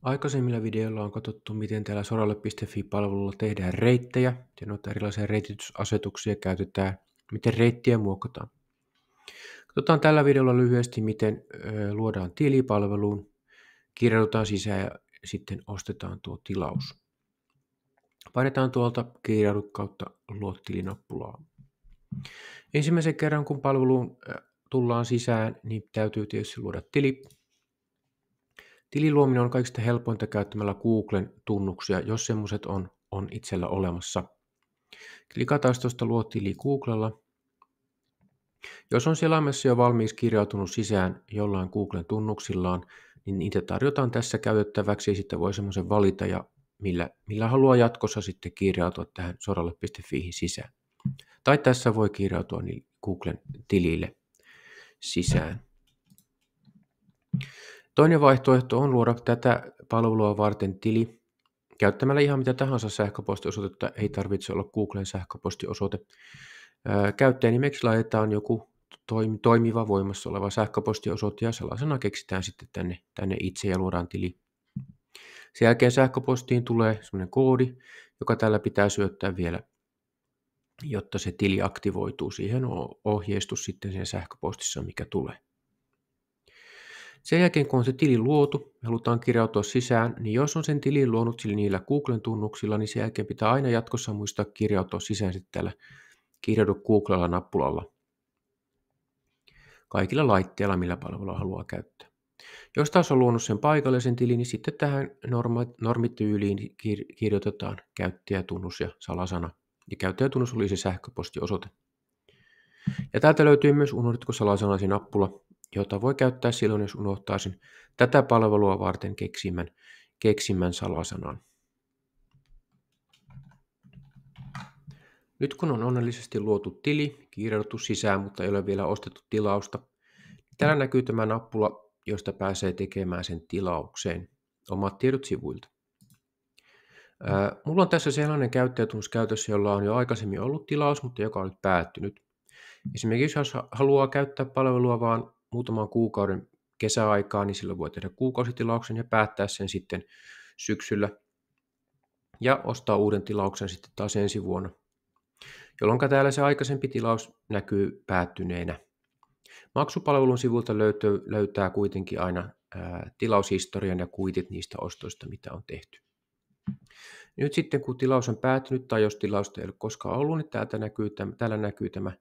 Aikaisemmilla videoilla on katsottu, miten täällä soralle.fi-palvelulla tehdään reittejä ja noita erilaisia reititysasetuksia käytetään, miten reittiä muokataan. Katsotaan tällä videolla lyhyesti, miten luodaan tili palveluun, kirjaudutaan sisään ja sitten ostetaan tuo tilaus. Painetaan tuolta kirjaudu kautta luo tili-nappulaa. Ensimmäisen kerran, kun palveluun tullaan sisään, niin täytyy tietysti luoda tili. Tilin luominen on kaikista helpointa käyttämällä Googlen tunnuksia, jos semmoiset on itsellä olemassa. Klikataan tuosta luo tili Googlella. Jos on selaimessa jo valmiiksi kirjautunut sisään jollain Googlen tunnuksillaan, niin niitä tarjotaan tässä käytettäväksi ja sitten voi semmoisen valita ja millä haluaa jatkossa sitten kirjautua tähän soralle.fiihin sisään. Tai tässä voi kirjautua niin Googlen tilille sisään. Toinen vaihtoehto on luoda tätä palvelua varten tili käyttämällä ihan mitä tahansa sähköpostiosoitetta, ei tarvitse olla Googlen sähköpostiosoite. Käyttäjänimeksi laitetaan joku toimiva voimassa oleva sähköpostiosoite ja salasana keksitään sitten tänne itse ja luodaan tili. Sen jälkeen sähköpostiin tulee semmoinen koodi, joka tällä pitää syöttää vielä, jotta se tili aktivoituu. Siihen on ohjeistus sitten siinä sähköpostissa, mikä tulee. Sen jälkeen, kun on se tili luotu ja halutaan kirjautua sisään, niin jos on sen tilin luonut niillä Googlen tunnuksilla, niin sen jälkeen pitää aina jatkossa muistaa kirjautua sisään sitten tällä kirjaudu Googlella nappulalla kaikilla laitteilla, millä palvelua haluaa käyttää. Jos taas on luonut sen paikallisen tilin, niin sitten tähän normityyliin kirjoitetaan käyttäjätunnus ja salasana. Ja käyttäjätunnus oli se sähköpostiosoite. Ja täältä löytyy myös unohditko salasanasi nappula, jota voi käyttää silloin, jos unohtaa sen tätä palvelua varten keksimän salasanan. Nyt kun on onnellisesti luotu tili, kirjoitettu sisään, mutta ei ole vielä ostettu tilausta, niin täällä näkyy tämä nappula, josta pääsee tekemään sen tilaukseen omat tiedot sivuilta. Mulla on tässä sellainen käyttäjätunnus käytössä, jolla on jo aikaisemmin ollut tilaus, mutta joka on nyt päättynyt. Esimerkiksi jos haluaa käyttää palvelua vain muutaman kuukauden kesäaikaa, niin silloin voi tehdä kuukausitilauksen ja päättää sen sitten syksyllä ja ostaa uuden tilauksen sitten taas ensi vuonna, jolloin täällä se aikaisempi tilaus näkyy päättyneenä. Maksupalvelun sivulta löytää kuitenkin aina tilaushistorian ja kuitit niistä ostoista, mitä on tehty. Nyt sitten kun tilaus on päättynyt tai jos tilausta ei ole koskaan ollut, niin täällä näkyy tämä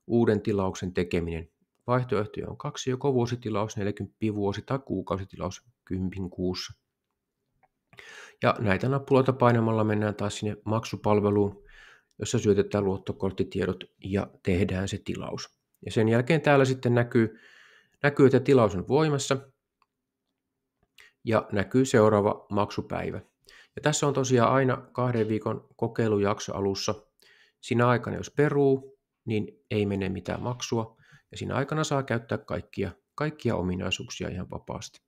uuden tilauksen tekeminen. Vaihtoehtoja on 2, joko vuositilaus 40 vuosi tai kuukausitilaus 10 kuussa. Ja näitä nappuloita painamalla mennään taas sinne maksupalveluun, jossa syötetään luottokorttitiedot ja tehdään se tilaus. Ja sen jälkeen täällä sitten näkyy, että tilaus on voimassa ja näkyy seuraava maksupäivä. Ja tässä on tosiaan aina 2 viikon kokeilujakso alussa. Siinä aikana jos peruu, niin ei mene mitään maksua ja siinä aikana saa käyttää kaikkia ominaisuuksia ihan vapaasti.